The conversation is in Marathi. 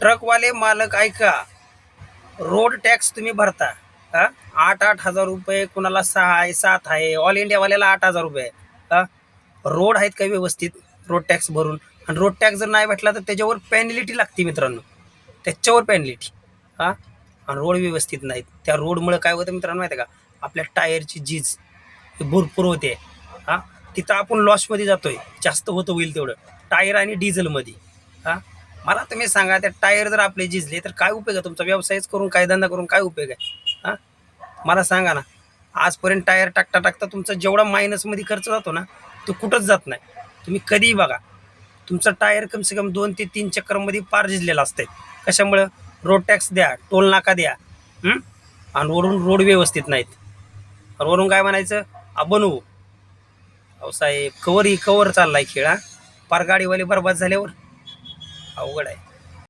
ट्रकवाले मालक ऐका, रोड टॅक्स तुम्ही भरता हा, 8,000 रुपये, कुणाला 6 आहे 7 आहे, ऑल इंडियावाल्याला 8,000 रुपये हा. रोड आहेत का व्यवस्थित रोड टॅक्स भरून? आणि रोड टॅक्स जर नाही भेटला तर त्याच्यावर पेनल्टी लागते मित्रांनो, त्याच्यावर पेनल्टी हा. आणि रोड व्यवस्थित नाहीत, त्या रोडमुळे काय होतं मित्रांनो माहिती आहे का, आपल्या टायरची झीज भरपूर होते हा. तिथं आपण लॉसमध्ये जातोय, जास्त होतं होईल तेवढं टायर आणि डिझेलमध्ये हा. मला तुम्ही सांगा, त्या टायर जर आपले झिजले तर काय उपयोग आहे तुमचा? व्यवसायच करून काय धंदा करून काय उपयोग आहे हा? मला सांगा ना. आजपर्यंत टायर टाकता टाकता तुमचा जेवढा मायनसमध्ये खर्च जातो ना, तो कुठंच जात नाही. तुम्ही कधीही बघा, तुमचं टायर कमसे कम 2 ते 3 चक्करमध्ये पार झिजलेलं असतंय. कशामुळं? रोड टॅक्स द्या, टोल नाका द्या आणि वरून रोड व्यवस्थित नाहीत. आणि वरून काय म्हणायचं, बनवू. अहो साहेब, कवर चाललाय खेळ हा. पार गाडीवाले बरबाद झाल्यावर अवघड आहे.